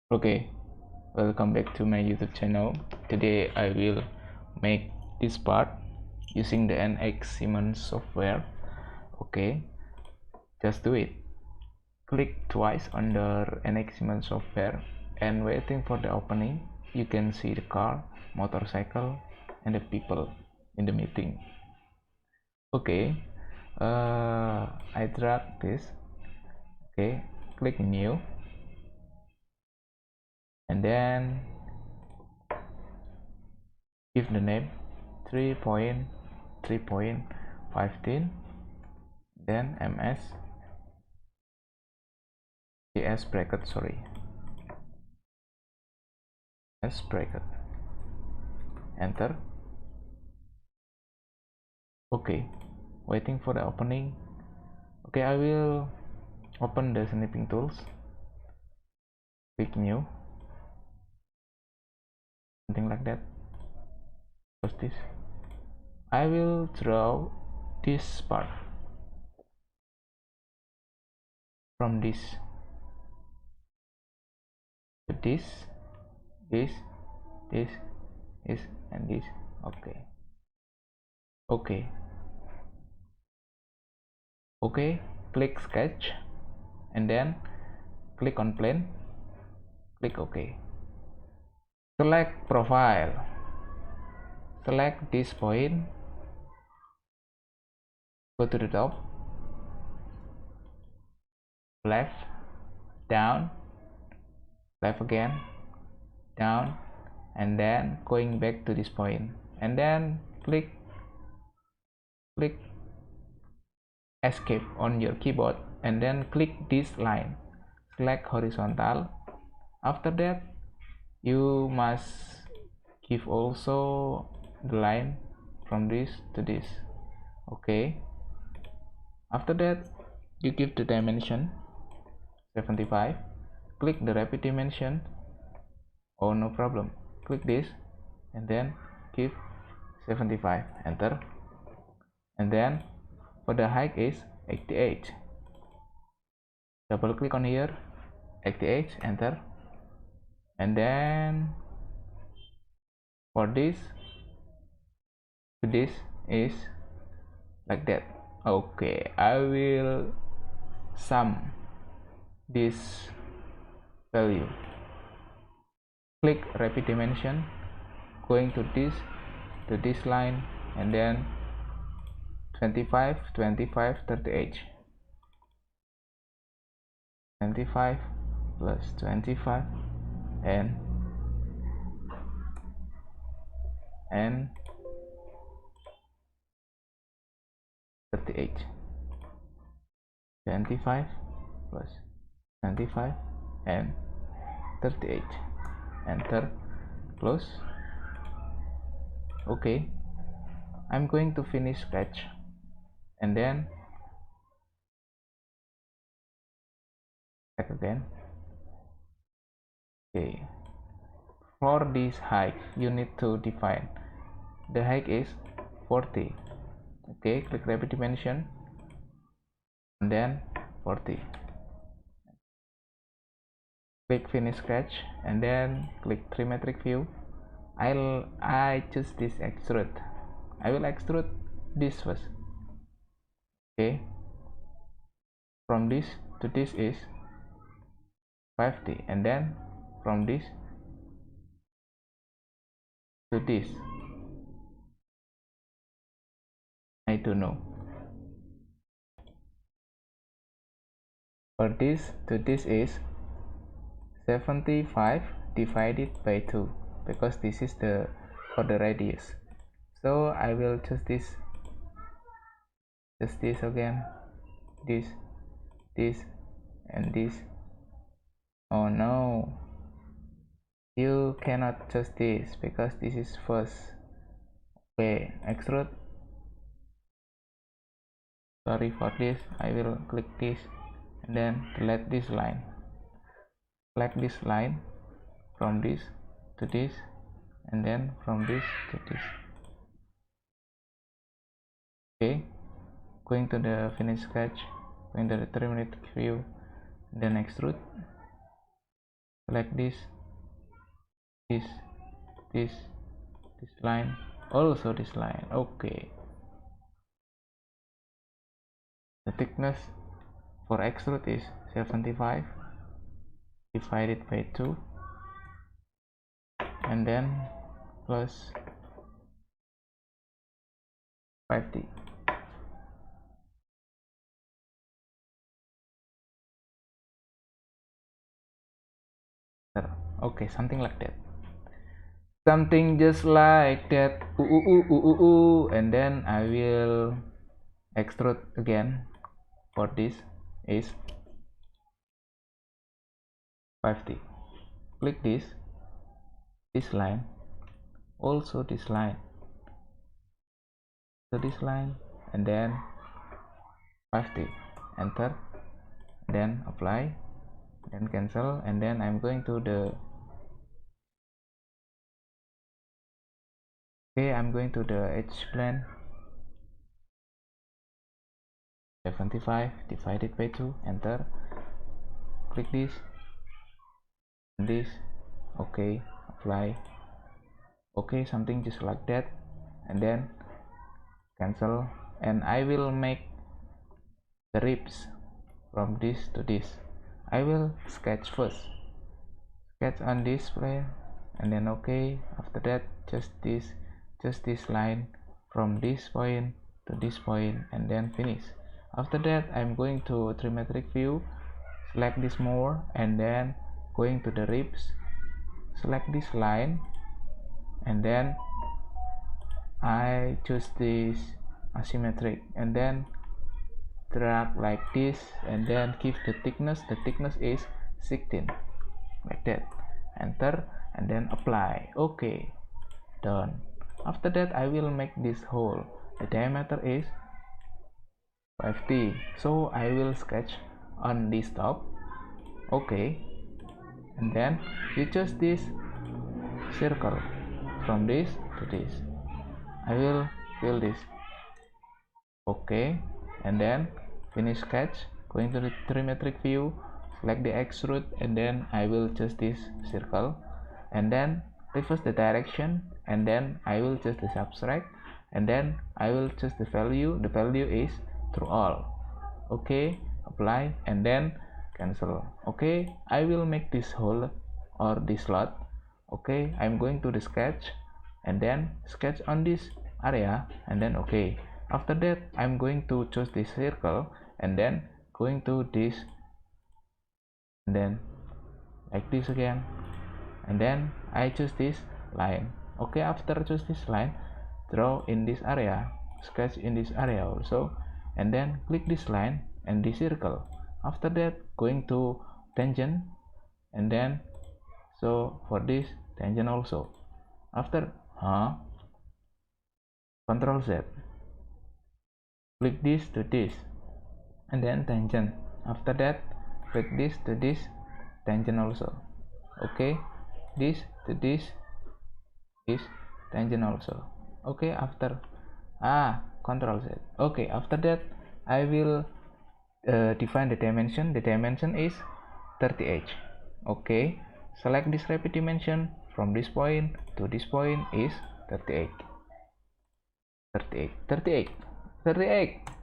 Okay, welcome back to my YouTube channel. Today I will make this part using the NX Siemens software. Okay, just do it. Click twice on the NX Siemens software and waiting for the opening. You can see the car, motorcycle, and the people in the meeting. Okay, I drag this. Okay, click new and then give the name 3.3.15, then ms ds bracket, s bracket, enter. Okay, waiting for the opening. Okay, I will open the snipping tools, click new, something like that. Close this. I will draw this part from this to this, this, and this. Okay, click sketch and then click on plane, click OK. Select profile, select this point, go to the top, left, down, left again, down, and then going back to this point, and then click escape on your keyboard and then click this line, select horizontal. After that you must give also the line from this to this. Okay, after that you give the dimension 75, click the rapid dimension. Oh, no problem, click this and then give 75, enter. And then for the height is 88, double click on here, 88, enter. And then for this to this is like that. Okay, I will sum this value, click rapid dimension, going to this line, and then 25, 25, 38, 25 plus 25 and 38, 25 plus 25 and 38, enter, close. Okay, I'm going to finish sketch and then back again. Okay, for this height you need to define the height is 40. Okay, click rapid dimension and then 40, click finish sketch and then click trimetric view. I choose this extrude. I will extrude this first. Okay, from this to this is 50, and then from this to this I don't know. For this to this is 75 divided by 2, because this is the for the radius. So I will choose this, just this again, this, and this. Oh no, you cannot choose this because this is first. Okay, extrude. Sorry for this, I will click this and then delete this line, select this line from this to this, and then from this to this. Okay, going to the finish sketch, going to the 3-minute view, then extrude, select this this line, also this line. Okay, the thickness for extrude is 75 divided by 2, and then plus 50. Okay, something like that, something just like that. And then I will extrude again. For this is 50. Click this line, also this line, so this line, and then 50. Enter, then apply, then cancel, and then I'm going to the edge plane. 75 divided by 2, enter, click this and this. Okay, apply. Okay, something just like that, and then cancel, and I will make the ribs from this to this. I will sketch first, sketch on this plane, and then okay, after that just this line from this point to this point, and then finish. After that I'm going to trimetric view, select this more, and then going to the ribs, select this line, and then I choose this asymmetric, and then drag like this, and then give the thickness is 16, like that. Enter, and then apply. Okay, done. After that I will make this hole. The diameter is 50, so I will sketch on this top. Okay, and then you choose this circle from this to this. I will fill this. Okay, and then finish sketch, going to the trimetric view, select the extrude, and then I will choose this circle, and then reverse the direction, and then I will choose the subtract, and then I will choose the value is through all. Okay, apply, and then cancel. Okay, I will make this hole or this slot. Okay, I'm going to the sketch, and then sketch on this area, and then okay. After that I'm going to choose this circle, and then going to this, and then like this again, and then I choose this line. Okay, after choose this line, draw in this area, sketch in this area also, and then click this line and this circle. After that going to tangent, and then so for this tangent also. After Control Z, click this to this, and then tangent. After that click this to this, tangent also. Okay, this to this is tangent also. Okay, after Control Z. Okay, after that I will define the dimension. The dimension is 38. Okay, select this rapid dimension from this point to this point is 38.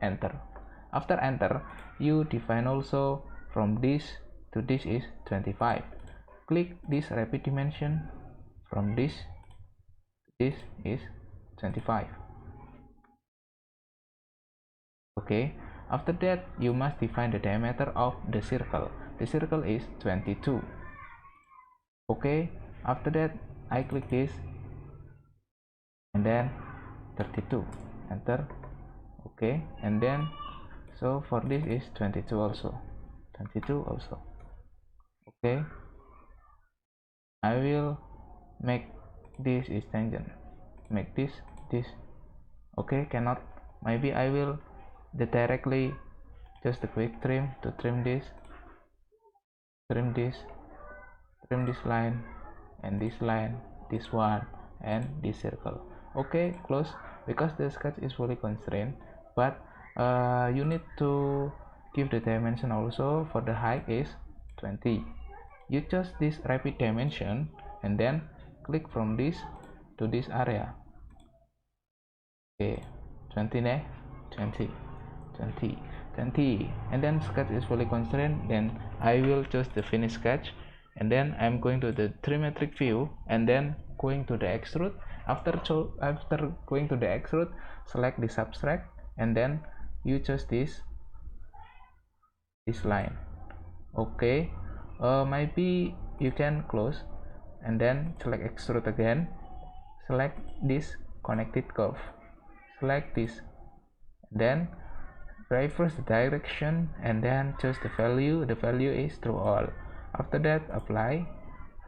Enter. After enter, you define also from this to this is 25. Click this rapid dimension from this to this is 25. Okay, after that you must define the diameter of the circle. The circle is 22. Okay, after that I click this, and then 32, enter. Okay, and then so for this is 22 also. Okay, I will make this is tangent, make this. Okay, cannot, maybe I will directly just a quick trim to trim this line, and this line, this one, and this circle. Okay, close, because the sketch is fully constrained, but you need to give the dimension also. For the height is 20. you choose this rapid dimension and then click from this to this area. Okay, 20 ne 20 20 20, and then sketch is fully constrained. Then I will choose the finish sketch, and then I'm going to the trimetric view and then going to the extrude. After going to the extrude, select the subtract and then you choose this line. Okay, maybe you can close and then select extrude again, select this connected curve, select this, then reverse the direction and then choose the value is through all. After that, apply.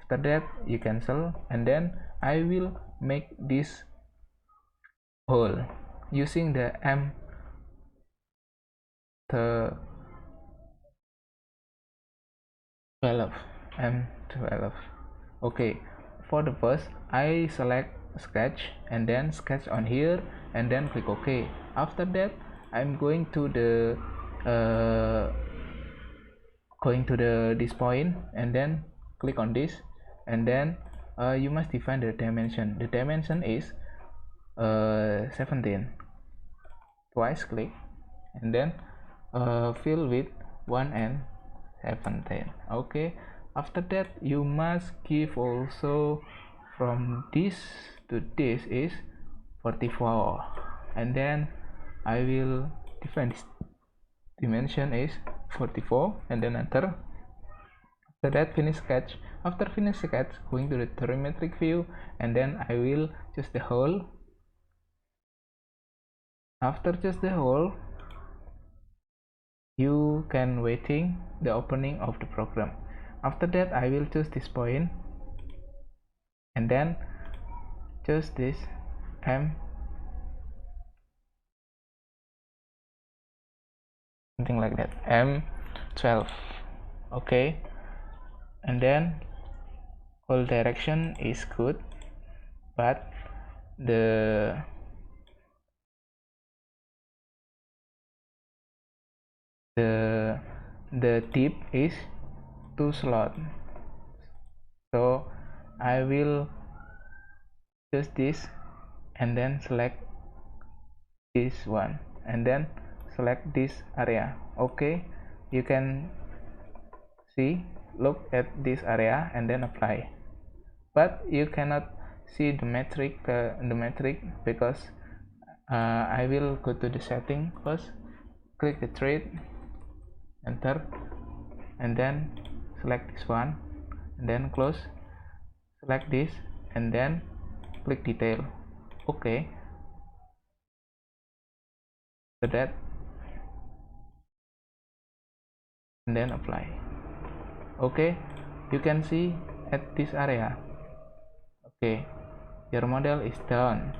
After that, you cancel, and then I will make this hole using the M12 M12. Okay, for the first I select sketch and then sketch on here and then click OK. After that, I'm going to the this point and then click on this, and then you must define the dimension. The dimension is 17. Twice click and then fill with 1 and 17. Okay, after that you must give also from this to this is 44, and then I will define this dimension is 44 and then enter. After that, finish sketch. After finish sketch, going to the trimetric view and then I will choose the hole. After choose the hole, you can waiting the opening of the program. After that, I will choose this point and then choose this something like that, M12. Okay, and then all direction is good, but the tip is too slot, so I will choose this and then select this one and then select this area. Okay, you can see, look at this area and then apply, but you cannot see the metric because I will go to the setting first, click the thread, enter, and then select this one and then close, select this and then click detail. Okay, so that and then apply. Okay, you can see at this area. Okay, your model is done.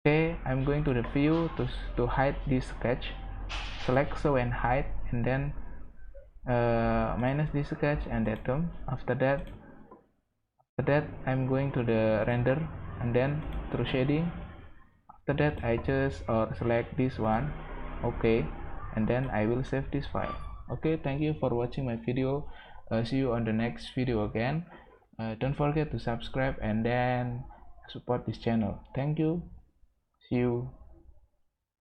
Okay, I'm going to the view to hide this sketch, select show and hide and then minus this sketch and datum. After that I'm going to the render and then through shading. After that I choose or select this one. Okay, and then I will save this file. Okay, thank you for watching my video. See you on the next video again. Don't forget to subscribe and then support this channel. Thank you. See you.